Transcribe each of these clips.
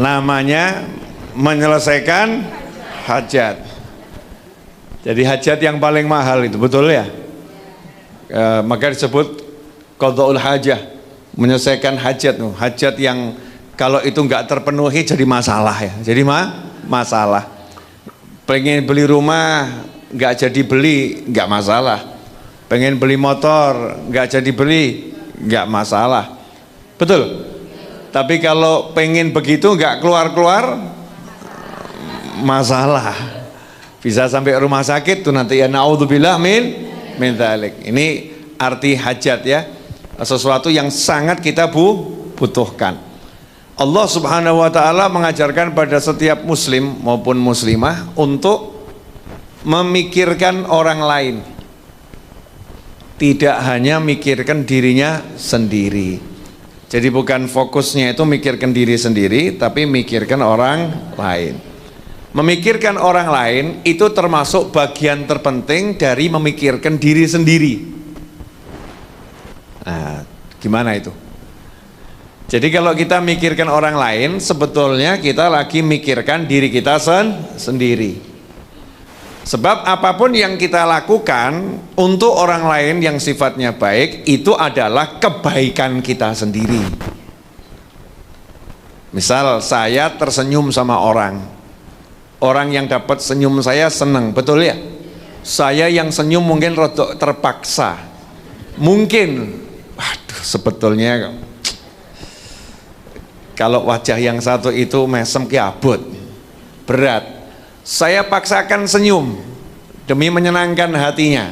namanya menyelesaikan hajat. Jadi hajat yang paling mahal itu, betul ya? Maka disebut qadhaul hajah, menyelesaikan hajat. Hajat yang kalau itu nggak terpenuhi jadi masalah ya. Jadi masalah. Pengen beli rumah nggak jadi beli, nggak masalah. Pengen beli motor nggak jadi beli, nggak masalah. Betul? Tapi kalau pengen begitu nggak keluar-keluar, masalah. Bisa sampai rumah sakit tuh nanti ya, naudzubillah min dzalik. Ini arti hajat ya, sesuatu yang sangat kita butuhkan. Allah Subhanahu wa taala mengajarkan pada setiap muslim maupun muslimah untuk memikirkan orang lain. Tidak hanya mikirkan dirinya sendiri. Jadi bukan fokusnya itu mikirkan diri sendiri, tapi mikirkan orang lain. Memikirkan orang lain itu termasuk bagian terpenting dari memikirkan diri sendiri. Nah, gimana itu? Jadi kalau kita mikirkan orang lain, sebetulnya kita lagi mikirkan diri kita sendiri. Sebab apapun yang kita lakukan untuk orang lain yang sifatnya baik, itu adalah kebaikan kita sendiri. Misal saya tersenyum sama orang yang dapat senyum saya senang, betul ya? Saya yang senyum mungkin rodok terpaksa, mungkin, waduh, sebetulnya kalau wajah yang satu itu mesem kiabut, berat. Saya paksakan senyum demi menyenangkan hatinya,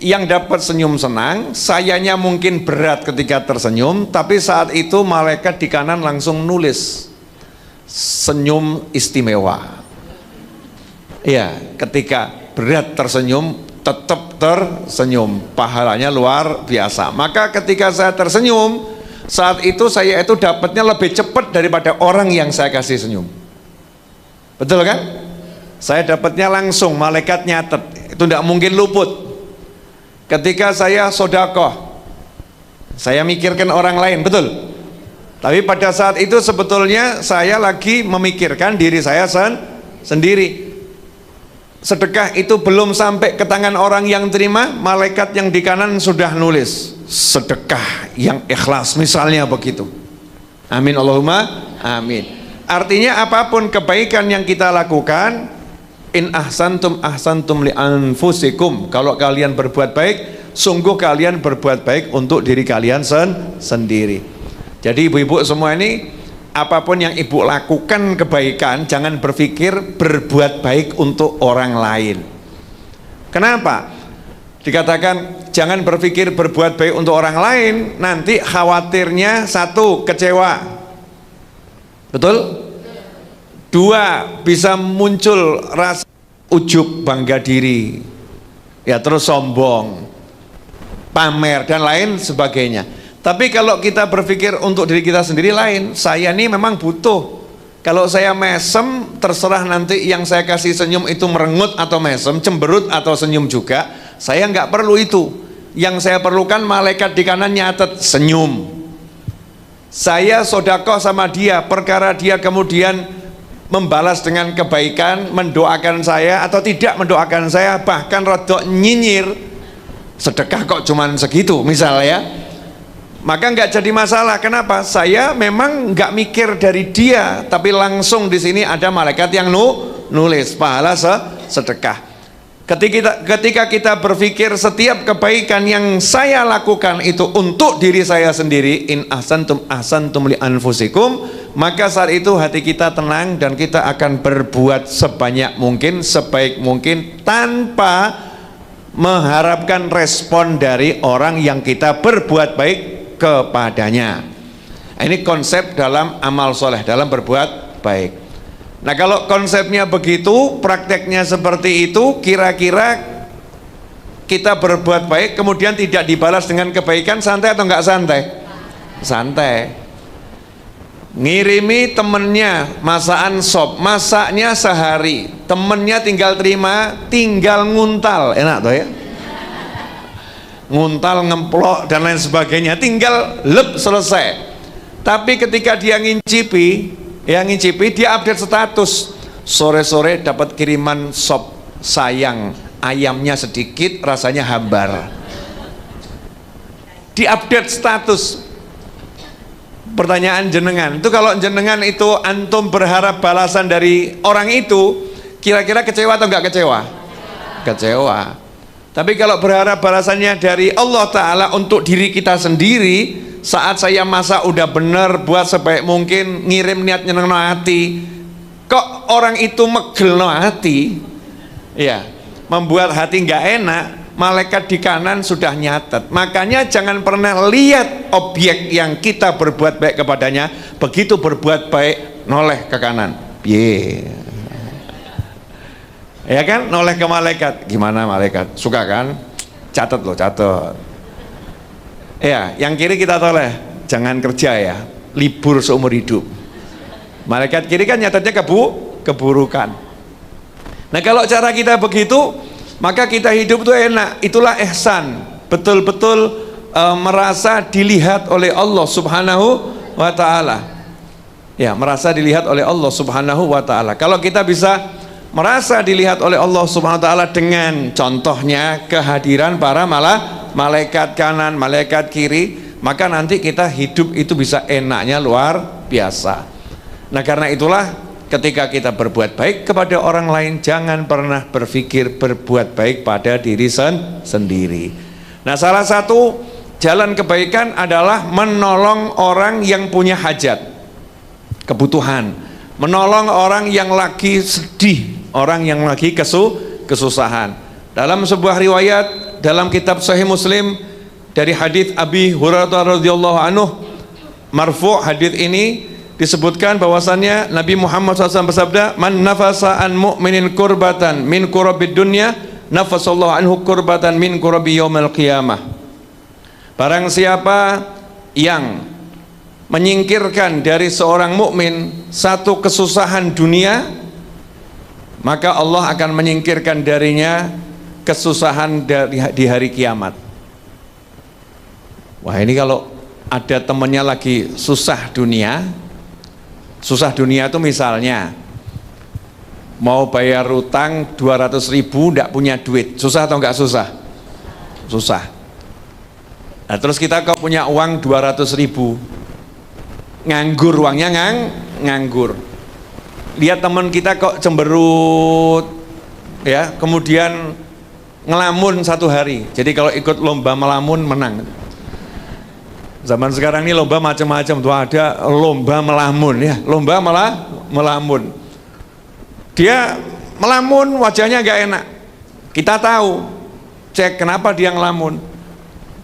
Yang dapat senyum senang, sayanya mungkin berat ketika tersenyum, tapi saat itu malaikat di kanan langsung nulis senyum istimewa. Ya, ketika berat tersenyum, tetap tersenyum, pahalanya luar biasa. Maka ketika saya tersenyum, saat itu saya itu dapatnya lebih cepat daripada orang yang saya kasih senyum. Betul kan? Saya dapatnya langsung, malaikat nyatet, itu tidak mungkin luput. Ketika saya sedekah, saya mikirkan orang lain, betul? Tapi pada saat itu sebetulnya saya lagi memikirkan diri saya sendiri. Sedekah itu belum sampai ke tangan orang yang terima, malaikat yang di kanan sudah nulis sedekah yang ikhlas, misalnya begitu. Amin Allahumma amin. Artinya apapun kebaikan yang kita lakukan, in ahsantum ahsantum li anfusikum. Kalau kalian berbuat baik, sungguh kalian berbuat baik untuk diri kalian sendiri. Jadi ibu-ibu semua ini, apapun yang ibu lakukan kebaikan, jangan berpikir berbuat baik untuk orang lain. Kenapa? Dikatakan jangan berpikir berbuat baik untuk orang lain, nanti khawatirnya satu, kecewa. Betul? Dua, bisa muncul rasa ujub, bangga diri, ya terus sombong, pamer dan lain sebagainya. Tapi kalau kita berpikir untuk diri kita sendiri lain, saya ini memang butuh. Kalau saya mesem, terserah nanti yang saya kasih senyum itu merengut atau mesem, cemberut atau senyum juga, saya nggak perlu itu. Yang saya perlukan malaikat di kanan nyatet senyum. Saya sedekah sama dia, perkara dia kemudian membalas dengan kebaikan, mendoakan saya atau tidak mendoakan saya, bahkan rodok nyinyir, sedekah kok cuman segitu misalnya ya, maka nggak jadi masalah. Kenapa? Saya memang nggak mikir dari dia, tapi langsung di sini ada malaikat yang nulis pahala sedekah. Ketika kita berpikir setiap kebaikan yang saya lakukan itu untuk diri saya sendiri, in ahsantum ahsantum li anfusikum, maka saat itu hati kita tenang dan kita akan berbuat sebanyak mungkin, sebaik mungkin, tanpa mengharapkan respon dari orang yang kita berbuat baik kepadanya. Ini konsep dalam amal soleh, dalam berbuat baik. Nah kalau konsepnya begitu, prakteknya seperti itu, kira-kira kita berbuat baik kemudian tidak dibalas dengan kebaikan, santai atau enggak santai? Santai. Ngirimi temennya masakan sop, masaknya sehari, temennya tinggal terima, tinggal nguntal, enak tuh ya, nguntal, ngemplok dan lain sebagainya, tinggal lep, selesai. Tapi ketika dia ngincipi, dia update status. Sore-sore dapat kiriman sop sayang, ayamnya sedikit, rasanya hambar. Diupdate status. Pertanyaan jenengan, itu kalau jenengan itu antum berharap balasan dari orang itu, kira-kira kecewa atau enggak kecewa? Kecewa. Tapi kalau berharap balasannya dari Allah Ta'ala untuk diri kita sendiri, saat saya masak udah bener, buat sebaik mungkin, ngirim niat nyeneng hati, kok orang itu megel hati, ya, membuat hati nggak enak, malaikat di kanan sudah nyatet. Makanya jangan pernah lihat objek yang kita berbuat baik kepadanya, begitu berbuat baik noleh ke kanan, ya kan, noleh ke malaikat. Gimana malaikat, suka kan? Catat loh, catat ya, yang kiri kita toleh, jangan kerja ya, libur seumur hidup. Malaikat kiri kan nyatetnya keburukan. Nah kalau cara kita begitu, maka kita hidup tuh enak. Itulah ihsan, betul-betul merasa dilihat oleh Allah Subhanahu wa Ta'ala. Ya, merasa dilihat oleh Allah Subhanahu wa Ta'ala. Kalau kita bisa merasa dilihat oleh Allah Subhanahu wa Ta'ala dengan contohnya kehadiran para malaikat kanan, malaikat kiri, maka nanti kita hidup itu bisa enaknya luar biasa. Nah karena itulah ketika kita berbuat baik kepada orang lain, jangan pernah berpikir berbuat baik pada diri sendiri. Nah salah satu jalan kebaikan adalah menolong orang yang punya hajat, kebutuhan, menolong orang yang lagi sedih, orang yang lagi kesusahan. Dalam sebuah riwayat dalam kitab Sahih Muslim dari hadits Abi Hurairah radhiyallahu anhu marfu', hadits ini disebutkan bahwasannya Nabi Muhammad SAW bersabda, man nafasa an mu'minin kurbatan min kurabid dunya nafasallahu anhu kurbatan min kurabi yaumil qiyamah. Barang siapa yang menyingkirkan dari seorang mukmin satu kesusahan dunia, maka Allah akan menyingkirkan darinya kesusahan di hari kiamat. Wah ini kalau ada temannya lagi susah dunia itu misalnya mau bayar utang 200.000 enggak punya duit, susah atau enggak susah? Susah. Nah terus kita kok punya uang 200.000, nganggur, uangnya nganggur. Lihat teman kita kok cemberut ya, kemudian ngelamun satu hari. Jadi kalau ikut lomba melamun menang. Zaman sekarang ini lomba macam-macam tuh, ada lomba melamun ya, lomba melamun. Dia melamun, wajahnya gak enak. Kita tahu, cek kenapa dia ngelamun.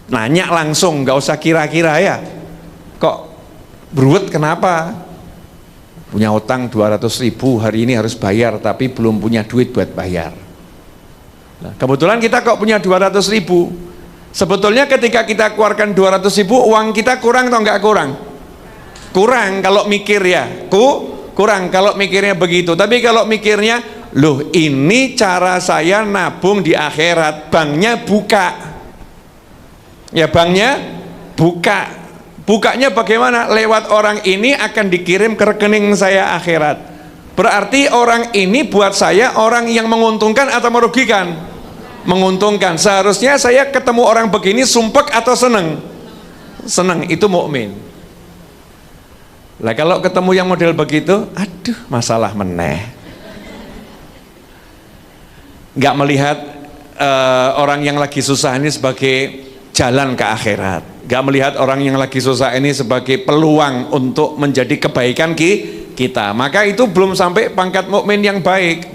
Nanya langsung, gak usah kira-kira ya. Kok beruet kenapa? Punya utang 200.000, hari ini harus bayar, tapi belum punya duit buat bayar. Nah, kebetulan kita kok punya 200.000. Sebetulnya ketika kita keluarkan 200.000, uang kita kurang atau enggak kurang? Kurang kalau mikir ya, kurang kalau mikirnya begitu. Tapi kalau mikirnya, loh ini cara saya nabung di akhirat, banknya buka. Ya banknya buka. Bukanya bagaimana? Lewat orang ini akan dikirim ke rekening saya akhirat. Berarti orang ini buat saya orang yang menguntungkan atau merugikan? Menguntungkan. Seharusnya saya ketemu orang begini sumpek atau seneng? Seneng, itu mukmin. Lah kalau ketemu yang model begitu, aduh masalah meneh. Nggak melihat orang yang lagi susah ini sebagai jalan ke akhirat, nggak melihat orang yang lagi susah ini sebagai peluang untuk menjadi kebaikan kita, maka itu belum sampai pangkat mukmin yang baik.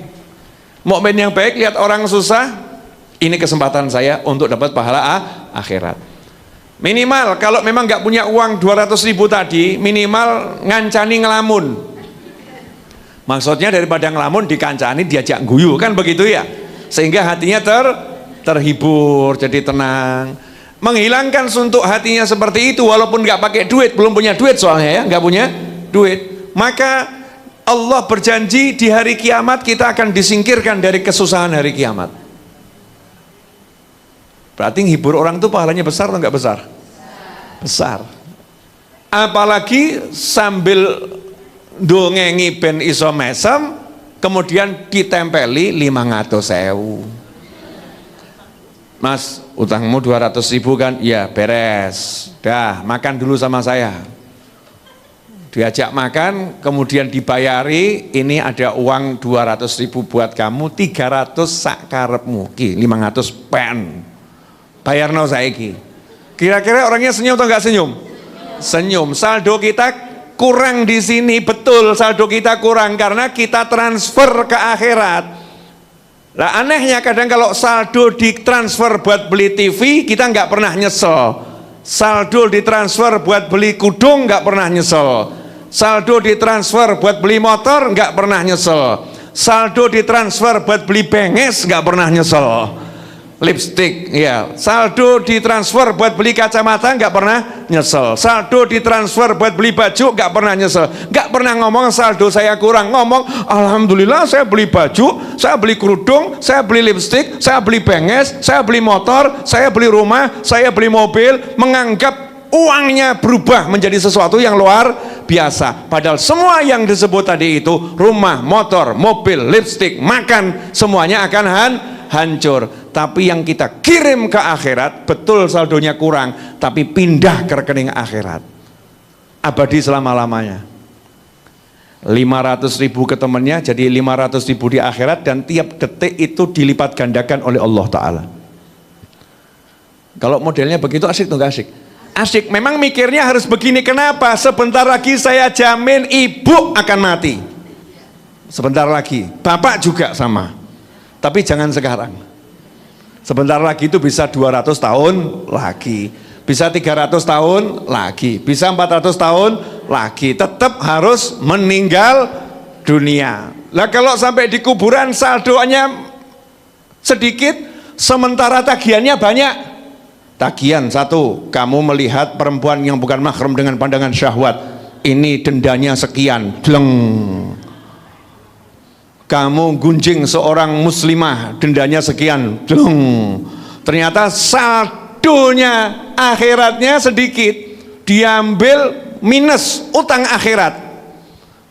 Mukmin yang baik lihat orang susah, ini kesempatan saya untuk dapat pahala akhirat. Minimal kalau memang nggak punya uang 200.000 tadi, minimal ngancani ngelamun. Maksudnya daripada ngelamun dikancani diajak guyu, kan begitu ya, sehingga hatinya terhibur, jadi tenang. Menghilangkan suntuk hatinya seperti itu, walaupun nggak pakai duit, belum punya duit soalnya ya, nggak punya duit, maka Allah berjanji di hari kiamat kita akan disingkirkan dari kesusahan hari kiamat. Berarti hibur orang itu pahalanya besar atau nggak besar? Besar. Apalagi sambil dongengi ben iso mesem, kemudian ditempeli 500.000. Mas, utangmu 200.000 kan? Ya, beres. Dah, makan dulu sama saya. Diajak makan, kemudian dibayari, ini ada uang 200.000 buat kamu, 300 sak karepmu, ki 500 pen. Bayar no saiki. Kira-kira orangnya senyum atau enggak senyum? Senyum. Saldo kita kurang di sini, betul saldo kita kurang karena kita transfer ke akhirat. Nah, anehnya kadang kalau saldo ditransfer buat beli TV, kita nggak pernah nyesel. Saldo ditransfer buat beli kudung nggak pernah nyesel. Saldo ditransfer buat beli motor nggak pernah nyesel. Saldo ditransfer buat beli benges nggak pernah nyesel. Lipstick, ya. Saldo ditransfer buat beli kacamata nggak pernah nyesel. Saldo ditransfer buat beli baju nggak pernah nyesel. Nggak pernah ngomong saldo saya kurang, ngomong alhamdulillah saya beli baju, saya beli kerudung, saya beli lipstick, saya beli benges, saya beli motor, saya beli rumah, saya beli mobil, menganggap uangnya berubah menjadi sesuatu yang luar biasa. Padahal semua yang disebut tadi itu, rumah, motor, mobil, lipstick, makan, semuanya akan hancur. Tapi yang kita kirim ke akhirat, betul saldonya kurang, tapi pindah ke rekening akhirat, abadi selama-lamanya. 500.000 ke temannya, jadi 500.000 di akhirat, dan tiap detik itu dilipat gandakan oleh Allah Ta'ala. Kalau modelnya begitu asik tuh, gak asik? Asik, memang mikirnya harus begini. Kenapa? Sebentar lagi saya jamin ibu akan mati. Sebentar lagi, bapak juga sama. Tapi jangan sekarang. Sebentar lagi itu bisa 200 tahun lagi, bisa 300 tahun lagi, bisa 400 tahun lagi. Tetap harus meninggal dunia. Lah kalau sampai di kuburan saldonya sedikit, sementara tagihannya banyak. Tagihan satu, kamu melihat perempuan yang bukan mahram dengan pandangan syahwat, ini dendanya sekian, dleng. Kamu gunjing seorang muslimah, dendanya sekian, dleng. Ternyata saldonya akhiratnya sedikit, diambil minus utang akhirat.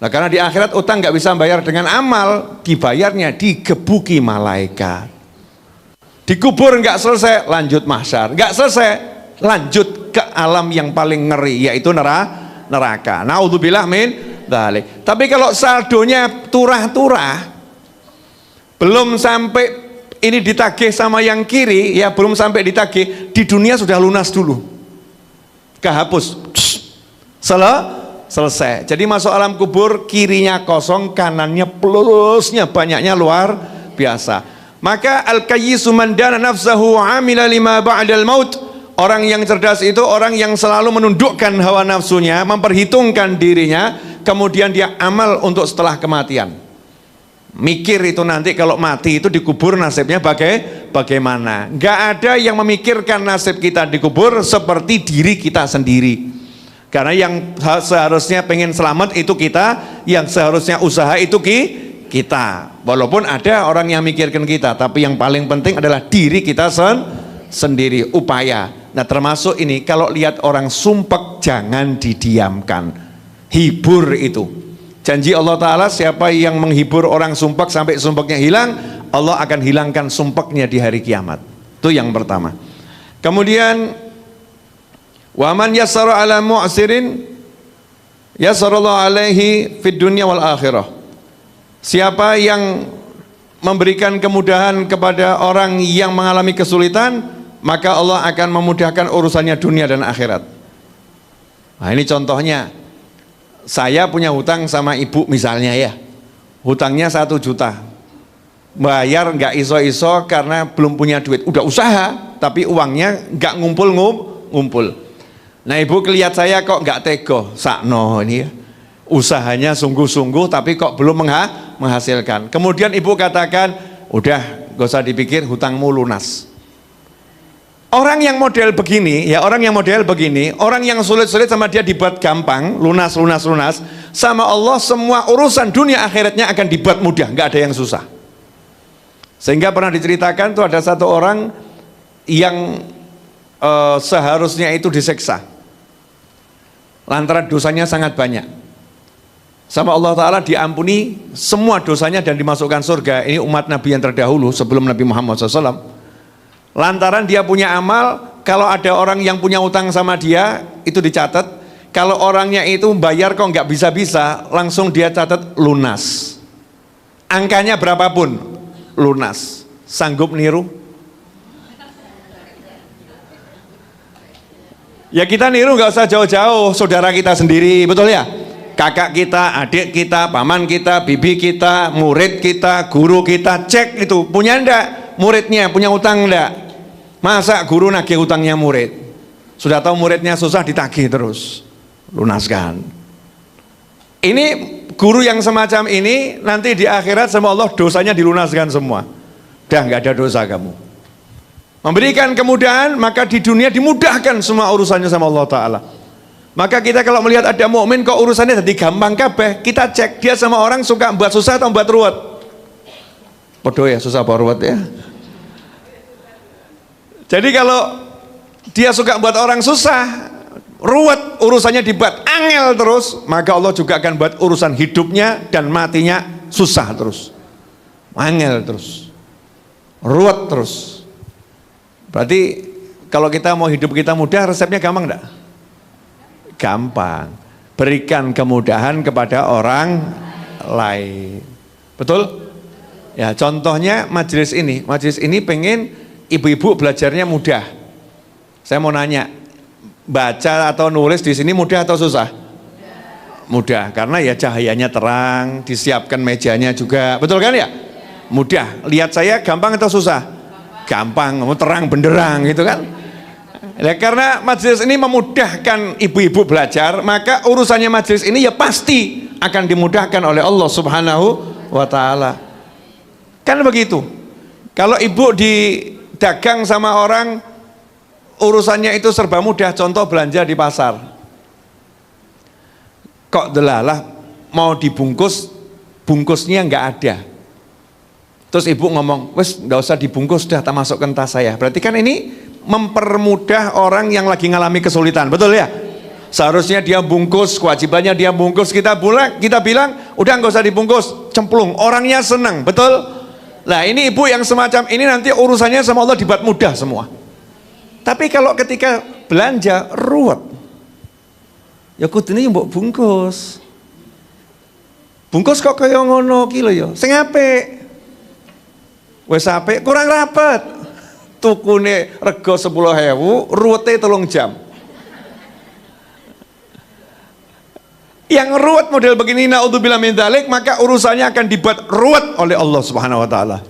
Nah, karena di akhirat utang nggak bisa bayar dengan amal, dibayarnya digebuki malaikat. Dikubur nggak selesai, lanjut mahsyar, nggak selesai, lanjut ke alam yang paling ngeri, yaitu neraka. Naudzubillah min dzalik. Tapi kalau saldonya turah-turah, belum sampai ini ditagih sama yang kiri, ya belum sampai ditagih, di dunia sudah lunas dulu, kehapus, selesai. Jadi masuk alam kubur, kirinya kosong, kanannya plusnya banyaknya luar biasa. Maka al-kayyisu man dana nafsahu wa amila lima ba'dal maut. Orang yang cerdas itu orang yang selalu menundukkan hawa nafsunya, memperhitungkan dirinya, kemudian dia amal untuk setelah kematian. Mikir itu nanti kalau mati itu dikubur nasibnya bagaimana. Gak ada yang memikirkan nasib kita dikubur seperti diri kita sendiri. Karena yang seharusnya pengen selamat itu kita, yang seharusnya usaha itu kita. Walaupun ada orang yang mikirkan kita, tapi yang paling penting adalah diri kita sendiri, upaya. Nah, termasuk ini, kalau lihat orang sumpek jangan didiamkan, hibur itu. Janji Allah Ta'ala, siapa yang menghibur orang sumpek sampai sumpeknya hilang, Allah akan hilangkan sumpeknya di hari kiamat. Itu yang pertama. Kemudian wa man yassara ala mu'sirin yassarallahu alaihi fid dunya wal akhirah. Siapa yang memberikan kemudahan kepada orang yang mengalami kesulitan, maka Allah akan memudahkan urusannya dunia dan akhirat. Nah, ini contohnya, saya punya hutang sama ibu misalnya ya, hutangnya 1 juta, bayar nggak iso-iso karena belum punya duit, udah usaha tapi uangnya nggak ngumpul. Nah, ibu kelihat saya kok nggak tego, sakno ini ya, usahanya sungguh-sungguh tapi kok belum menghasilkan. Kemudian ibu katakan, udah gak usah dipikir, hutangmu lunas. Orang yang model begini, ya orang yang model begini, orang yang sulit-sulit sama dia dibuat gampang, lunas, sama Allah semua urusan dunia akhiratnya akan dibuat mudah, gak ada yang susah. Sehingga pernah diceritakan tuh ada satu orang yang seharusnya itu diseksa. lantaran dosanya sangat banyak. Sama Allah Ta'ala diampuni semua dosanya dan dimasukkan surga. Ini umat Nabi yang terdahulu sebelum Nabi Muhammad SAW. Lantaran dia punya amal, kalau ada orang yang punya utang sama dia, itu dicatat. Kalau orangnya itu bayar kok nggak bisa-bisa, langsung dia catat lunas. Angkanya berapapun, lunas. Sanggup niru? Ya kita niru nggak usah jauh-jauh, saudara kita sendiri, betul ya? Kakak kita, adik kita, paman kita, bibi kita, murid kita, guru kita, cek itu, punya enggak muridnya, punya utang enggak? Masa guru nagih utangnya murid? Sudah tahu muridnya susah ditagih terus, lunaskan. Ini guru yang semacam ini, nanti di akhirat sama Allah dosanya dilunaskan semua. Dah nggak ada dosa kamu. Memberikan kemudahan, maka di dunia dimudahkan semua urusannya sama Allah Ta'ala. Maka kita kalau melihat ada mukmin kok urusannya jadi gampang kabeh, kita cek dia sama orang suka buat susah atau buat ruwet. Podo ya, susah apa ruwet ya. Jadi kalau dia suka buat orang susah, ruwet, urusannya dibuat angel terus, maka Allah juga akan buat urusan hidupnya dan matinya susah terus, angel terus, ruwet terus. Berarti kalau kita mau hidup kita mudah, resepnya gampang enggak? Gampang. Berikan kemudahan kepada orang lain. Betul? Ya, contohnya majelis ini pengen ibu-ibu belajarnya mudah. Saya mau nanya, baca atau nulis di sini mudah atau susah? Mudah, karena ya cahayanya terang, disiapkan mejanya juga. Betul kan ya? Mudah. Lihat saya gampang atau susah? Gampang, terang benderang gitu kan. Ya, karena majelis ini memudahkan ibu-ibu belajar, maka urusannya majelis ini ya pasti akan dimudahkan oleh Allah Subhanahu wa Ta'ala. Kan begitu. Kalau ibu didagang sama orang, urusannya itu serba mudah. Contoh belanja di pasar, kok delalah mau dibungkus, bungkusnya nggak ada. Terus ibu ngomong, wes nggak usah dibungkus, dah tak masukkan tas saya. Berarti kan ini mempermudah orang yang lagi ngalami kesulitan, betul ya? Seharusnya dia bungkus, kewajibannya dia bungkus. Kita bilang, udah nggak usah dibungkus, cemplung. Orangnya senang, betul? Nah ini ibu yang semacam ini nanti urusannya sama Allah dibuat mudah semua. Tapi kalau ketika belanja ruwet, ya kudune mbok bungkus. Bungkus kok kaya ngono ki lho ya. Sing apik. Wes apik kurang rapet. Tukune rego 10.000, ruwete 3 jam. Yang ruwet model begini, naudzubillah min dzalik, maka urusannya akan dibuat ruwet oleh Allah Subhanahu wa Ta'ala.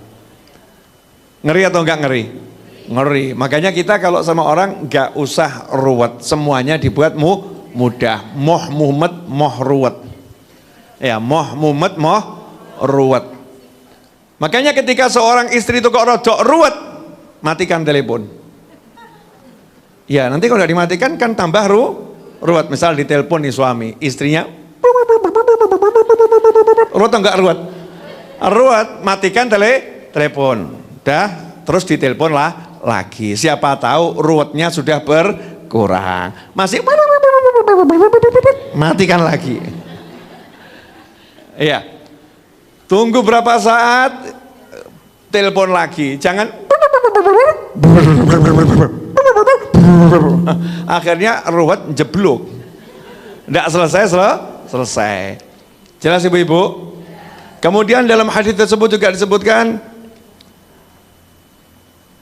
Ngeri atau enggak ngeri? Ngeri. Makanya kita kalau sama orang enggak usah ruwet, semuanya dibuat mudah. Moh mumet moh ruwet. Ya, moh mumet moh ruwet. Makanya ketika seorang istri itu kok rodok ruwet, matikan telepon. Ya, nanti kalau tidak dimatikan kan tambah ruwet. Misal ditelepon nih suami, istrinya ruwet atau enggak ruwet? Ruwet, matikan telepon. Dah, terus ditelepon lah lagi. Siapa tahu ruwetnya sudah berkurang. Masih matikan lagi. Iya. Tunggu berapa saat, telepon lagi. Jangan akhirnya ruwet jeblok. Tidak selesai. Jelas ibu-ibu? Kemudian dalam hadis tersebut juga disebutkan,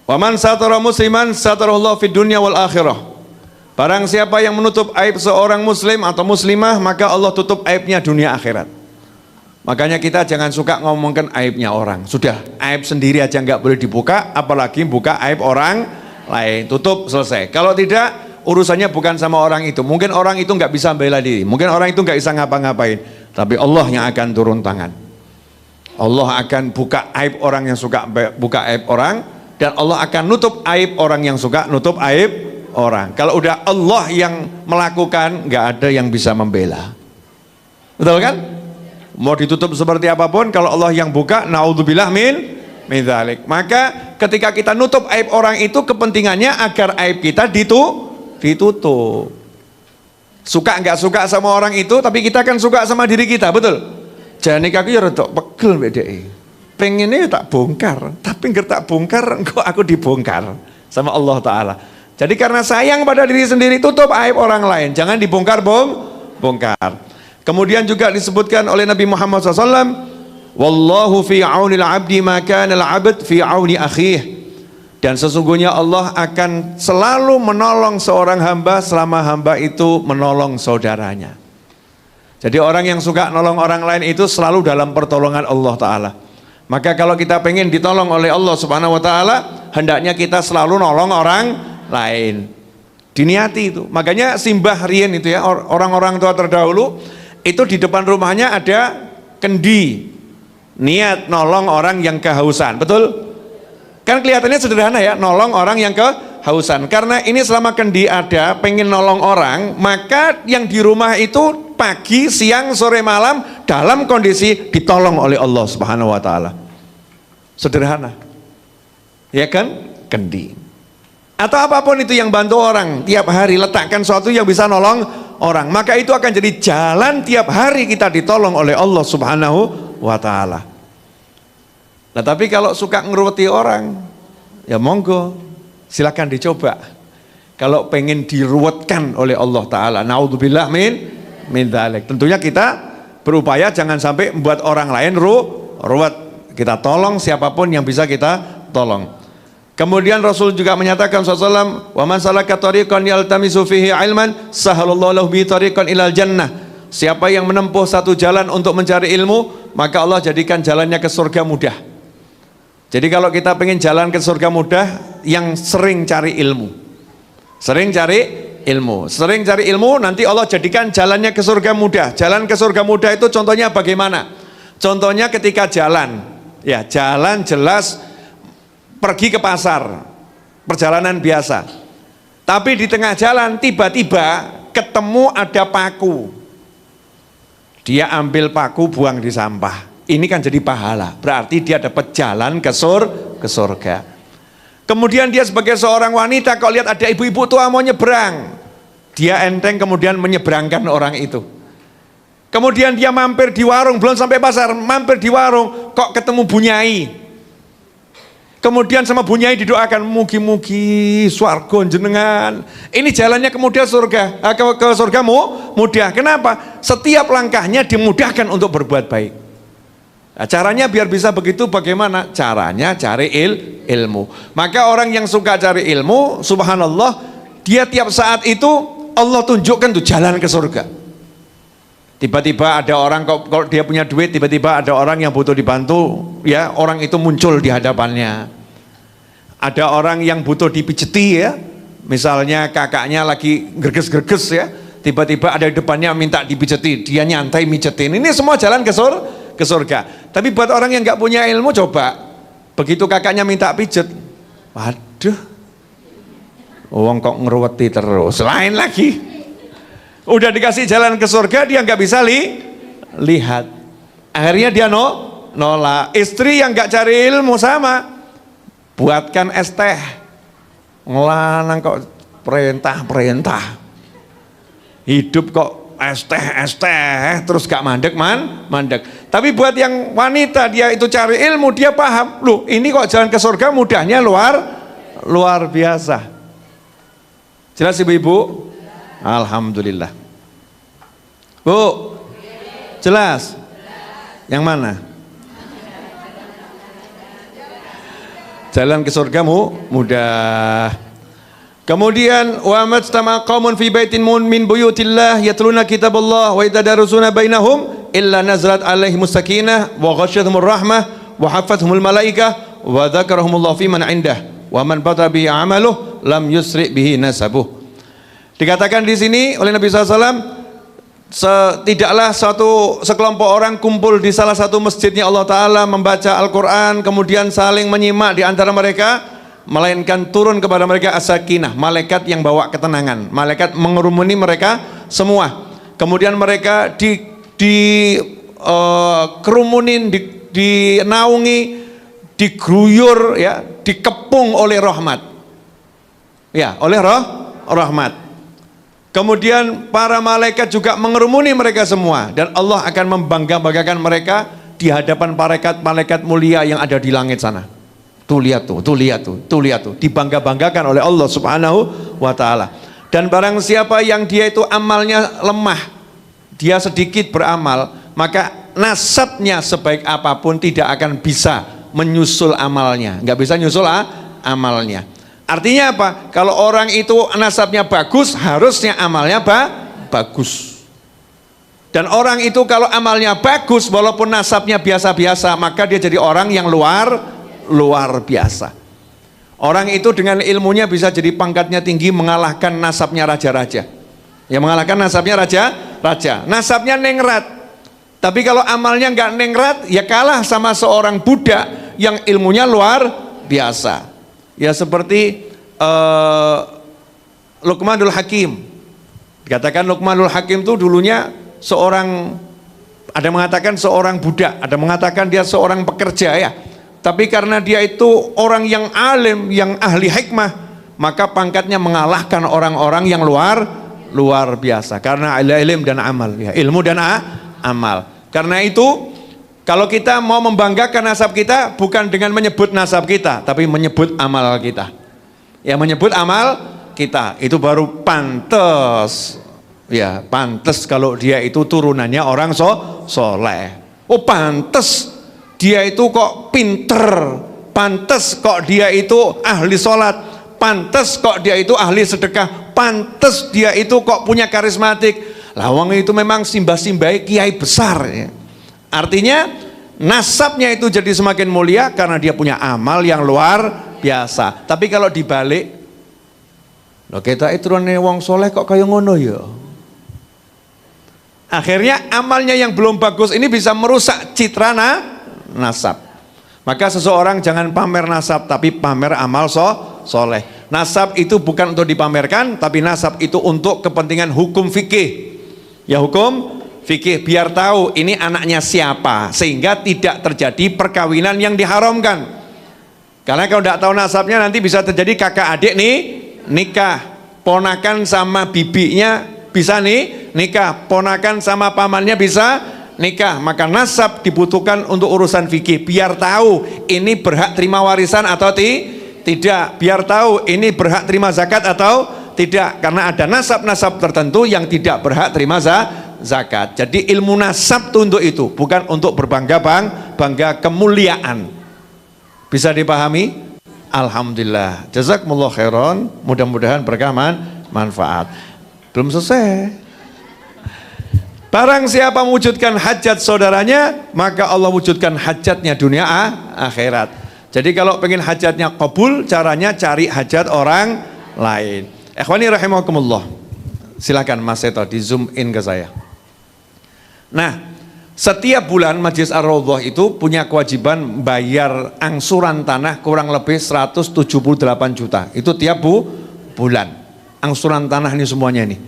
wa man satara musliman satarallahu fid dunya wal akhirah. Barang siapa yang menutup aib seorang muslim atau muslimah, maka Allah tutup aibnya dunia akhirat. Makanya kita jangan suka ngomongkan aibnya orang. Sudah, aib sendiri aja nggak boleh dibuka, apalagi buka aib orang lain. Tutup, selesai. Kalau tidak, urusannya bukan sama orang itu. Mungkin orang itu nggak bisa bela diri, mungkin orang itu nggak bisa ngapa-ngapain, tapi Allah yang akan turun tangan. Allah akan buka aib orang yang suka buka aib orang, dan Allah akan nutup aib orang yang suka nutup aib orang. Kalau udah Allah yang melakukan, nggak ada yang bisa membela. Betul kan? Mau ditutup seperti apapun, kalau Allah yang buka, naudzubillah min dzalik. Maka ketika kita nutup aib orang itu, kepentingannya agar aib kita ditutup. Suka nggak suka sama orang itu, tapi kita kan suka sama diri kita, betul? Jadi aku ya rada pegel BDI. Pengennya tak bongkar, tapi nggak tak bongkar, kok aku dibongkar sama Allah Ta'ala. Jadi karena sayang pada diri sendiri, tutup aib orang lain, jangan dibongkar bongkar. Kemudian juga disebutkan oleh Nabi Muhammad SAW, wallahu fi aunil abdi ma kana al-abd fi auni akhih. Dan sesungguhnya Allah akan selalu menolong seorang hamba selama hamba itu menolong saudaranya. Jadi orang yang suka nolong orang lain itu selalu dalam pertolongan Allah Ta'ala. Maka kalau kita pengen ditolong oleh Allah Subhanahu Wa Ta'ala, hendaknya kita selalu nolong orang lain. Diniati itu. Makanya simbah rien itu ya, orang-orang tua terdahulu itu di depan rumahnya ada kendi, niat nolong orang yang kehausan, betul? Kan kelihatannya sederhana ya, nolong orang yang kehausan. Karena ini selama kendi ada, pengen nolong orang, maka yang di rumah itu pagi, siang, sore, malam dalam kondisi ditolong oleh Allah Subhanahu Wa Ta'ala. Sederhana, ya kan? Kendi. Atau apapun itu yang bantu orang, tiap hari letakkan sesuatu yang bisa nolong orang, maka itu akan jadi jalan tiap hari kita ditolong oleh Allah Subhanahu Wa Ta'ala. Nah tapi kalau suka ngeruweti orang, ya monggo, silakan dicoba. Kalau pengen diruwetkan oleh Allah Ta'ala, naudzubillah min dzalik. Tentunya kita berupaya jangan sampai membuat orang lain ruwet. Kita tolong siapapun yang bisa kita tolong. Kemudian Rasul juga menyatakan SAW, wa man salaka tariqan yaltamisu fihi ilman sahalallahu lahu bi tariqan ilal jannah. Siapa yang menempuh satu jalan untuk mencari ilmu, maka Allah jadikan jalannya ke surga mudah. Jadi kalau kita pengen jalan ke surga mudah, yang sering cari ilmu. Sering cari ilmu, nanti Allah jadikan jalannya ke surga mudah. Jalan ke surga mudah itu contohnya bagaimana? Contohnya ketika jalan, ya jalan jelas pergi ke pasar, perjalanan biasa. Tapi di tengah jalan tiba-tiba ketemu ada paku. Dia ambil paku, buang di sampah. Ini kan jadi pahala, berarti dia dapat jalan ke surga. Kemudian dia sebagai seorang wanita, kalau lihat ada ibu-ibu tua mau nyebrang, dia enteng kemudian menyeberangkan orang itu. Kemudian dia mampir di warung, belum sampai pasar, mampir di warung, kok ketemu bunyai. Kemudian sama bunyai didoakan, mugi-mugi swarga jenengan. Ini jalannya kemudian surga, ke surgamu mudah. Kenapa? Setiap langkahnya dimudahkan untuk berbuat baik. Nah, caranya biar bisa begitu bagaimana? Caranya cari ilmu. Maka orang yang suka cari ilmu, subhanallah, dia tiap saat itu Allah tunjukkan tuh jalan ke surga. Tiba-tiba ada orang, kalau dia punya duit, tiba-tiba ada orang yang butuh dibantu, ya orang itu muncul di hadapannya. Ada orang yang butuh dipijeti ya, misalnya kakaknya lagi gerges-gerges ya, tiba-tiba ada di depannya minta dipijeti, dia nyantai mijetin. Ini semua jalan ke surga. Tapi buat orang yang nggak punya ilmu, coba begitu kakaknya minta pijet, waduh, wong kok ngeruweti terus, lain lagi. Udah dikasih jalan ke surga, dia nggak bisa lihat. Akhirnya dia nolak. Istri yang nggak cari ilmu sama, buatkan es teh, ngelanang kok perintah. Hidup kok es teh terus gak mandek. Tapi buat yang wanita, dia itu cari ilmu, dia paham, loh ini kok jalan ke surga mudahnya luar biasa. Jelas ibu-ibu? Alhamdulillah. Bu, jelas? Yang mana? Jalan ke surgamu mudah. Kemudian wa majtama qaumun fi baitin min buyutillah yatluna kitaballah wa yatadarusuna bainahum illa nazalat alaihimus sakinah wa ghasyiyatuhumur rahmah wa hafathumul malaikah wa dzakarahumullahu fi man indah wa man bata bi amaluh lam yusri bihi nasabuh. Dikatakan di sini oleh Nabi SAW, tidaklah sekelompok orang kumpul di salah satu masjidnya Allah Ta'ala membaca Al-Quran, kemudian saling menyimak di antara mereka, melainkan turun kepada mereka as-sakinah, malaikat yang bawa ketenangan, malaikat mengerumuni mereka semua. Kemudian mereka kerumunin, dinaungi, digruyur, ya, dikepung oleh rahmat, ya, oleh rahmat. Kemudian para malaikat juga mengerumuni mereka semua, dan Allah akan membangga-banggakan mereka di hadapan malaikat mulia yang ada di langit sana. Tuh lihat tuh, dibangga-banggakan oleh Allah Subhanahu wa taala. Dan barang siapa yang dia itu amalnya lemah, dia sedikit beramal, maka nasabnya sebaik apapun tidak akan bisa menyusul amalnya, nggak bisa nyusul amalnya. Artinya apa? Kalau orang itu nasabnya bagus, harusnya amalnya bagus. Dan orang itu kalau amalnya bagus, walaupun nasabnya biasa-biasa, maka dia jadi orang yang luar biasa. Orang itu dengan ilmunya bisa jadi pangkatnya tinggi, mengalahkan nasabnya raja-raja. Ya, mengalahkan nasabnya raja. Nasabnya nengrat. Tapi kalau amalnya nggak nengrat, ya kalah sama seorang budak yang ilmunya luar biasa. Ya seperti Luqmanul Hakim. Dikatakan Luqmanul Hakim itu dulunya seorang, ada mengatakan seorang budak, ada mengatakan dia seorang pekerja ya. Tapi karena dia itu orang yang alim, yang ahli hikmah, maka pangkatnya mengalahkan orang-orang yang luar biasa. Karena ilmu dan amal, ya, ilmu dan amal. Karena itu kalau kita mau membanggakan nasab kita, bukan dengan menyebut nasab kita, tapi menyebut amal kita. Ya, menyebut amal kita, itu baru pantas. Ya, pantas kalau dia itu turunannya orang soleh. Oh, pantas dia itu kok pinter, pantas kok dia itu ahli sholat, pantas kok dia itu ahli sedekah, pantas dia itu kok punya karismatik. Lawang itu memang simbah-simbah kiai besar ya. Artinya nasabnya itu jadi semakin mulia karena dia punya amal yang luar biasa. Tapi kalau dibalik, loh kita itu wong soleh kok kayak ngono ya. Akhirnya amalnya yang belum bagus ini bisa merusak citra nasab. Maka seseorang jangan pamer nasab, tapi pamer amal soleh. Nasab itu bukan untuk dipamerkan, tapi nasab itu untuk kepentingan hukum fikih. Ya, hukum fikih, biar tahu ini anaknya siapa, sehingga tidak terjadi perkawinan yang diharamkan. Karena kalau tidak tahu nasabnya nanti bisa terjadi kakak adik nih nikah, ponakan sama bibinya bisa nikah, ponakan sama pamannya bisa nikah. Maka nasab dibutuhkan untuk urusan fikih, biar tahu ini berhak terima warisan atau tidak, biar tahu ini berhak terima zakat atau tidak, karena ada nasab-nasab tertentu yang tidak berhak terima zakat. Jadi ilmu nasab untuk itu, bukan untuk bangga kemuliaan. Bisa dipahami? Alhamdulillah. Jazakumullah khairan. Mudah-mudahan berkah manfaat. Belum selesai. Barang siapa mewujudkan hajat saudaranya, maka Allah wujudkan hajatnya dunia akhirat. Jadi kalau pengen hajatnya kabul, caranya cari hajat orang lain. Ikhwani rahimakumullah. Silakan Mas Seto di zoom in ke saya. Nah, setiap bulan Majelis Ar-Raudhah itu punya kewajiban bayar angsuran tanah kurang lebih 178 juta. Itu tiap bulan. Angsuran tanah ini semuanya ini.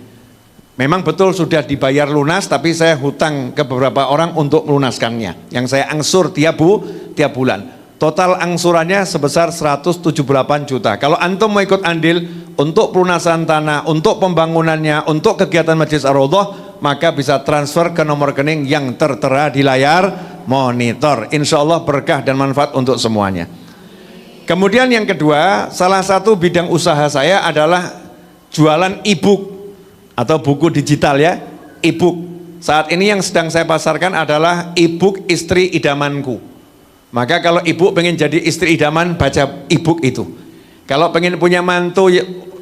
Memang betul sudah dibayar lunas, tapi saya hutang ke beberapa orang untuk melunaskannya. Yang saya angsur tiap bulan. Total angsurannya sebesar 178 juta. Kalau antum mau ikut andil untuk pelunasan tanah, untuk pembangunannya, untuk kegiatan Majelis Ar-Raudhah, maka bisa transfer ke nomor rekening yang tertera di layar monitor. Insya Allah berkah dan manfaat untuk semuanya. Kemudian yang kedua, salah satu bidang usaha saya adalah jualan e-book atau buku digital ya, e-book. Saat ini yang sedang saya pasarkan adalah e-book Istri Idamanku. Maka kalau ibu pengen jadi istri idaman, baca e-book itu. Kalau pengen punya mantu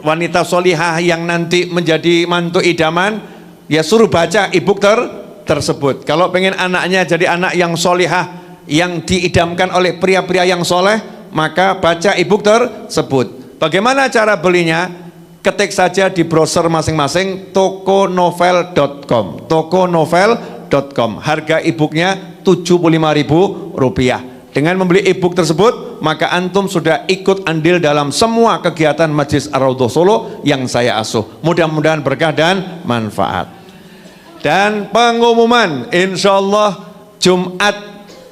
wanita solihah yang nanti menjadi mantu idaman, ya suruh baca e-book tersebut. Kalau pengen anaknya jadi anak yang solihah, yang diidamkan oleh pria-pria yang soleh, maka baca e-book tersebut. Bagaimana cara belinya? Ketik saja di browser masing-masing tokonovel.com. Tokonovel.com. Harga e-booknya Rp75.000. Dengan membeli e-book tersebut, maka antum sudah ikut andil dalam semua kegiatan Majelis Ar-Raudhah Solo yang saya asuh. Mudah-mudahan berkah dan manfaat. Dan pengumuman, insya Allah Jumat,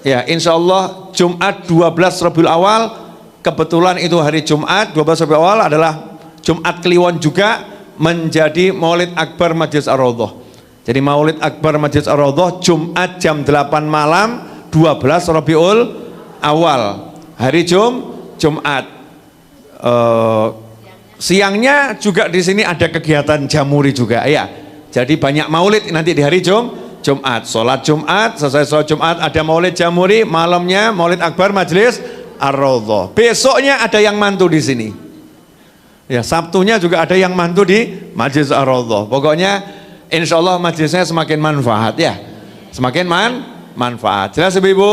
ya insya Allah Jumat 12 Rabiul Awal, kebetulan itu hari Jumat 12 Rabiul Awal adalah Jumat Kliwon juga, menjadi Maulid Akbar Masjid Ar-Raudhah. Jadi Maulid Akbar Masjid Ar-Raudhah Jumat jam 8 malam 12 Rabiul Awal, hari Jumat. Siangnya juga di sini ada kegiatan jamuri juga ya. Jadi banyak maulid nanti di hari Jumat. Sholat Jumat, selesai sholat Jumat ada maulid jamuri, malamnya Maulid Akbar Majelis Ar-Raudhah. Besoknya ada yang mantu di sini. Ya, Sabtunya juga ada yang mantu di Majelis Ar-Raudhah. Pokoknya insya Allah majelisnya semakin manfaat ya. Semakin manfaat. Jelas Ibu?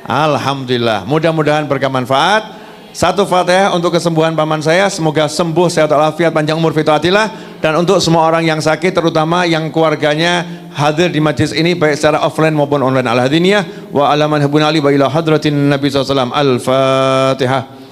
Alhamdulillah. Mudah-mudahan berkah manfaat. Satu Fatihah untuk kesembuhan paman saya, semoga sembuh, sehat walafiat, panjang umur, fitatilah. Dan untuk semua orang yang sakit, terutama yang keluarganya hadir di majlis ini baik secara offline maupun online. Al-Hadiniyah wa alaman habun ali wa ila hadratin Nabi SAW. Al-Fatihah.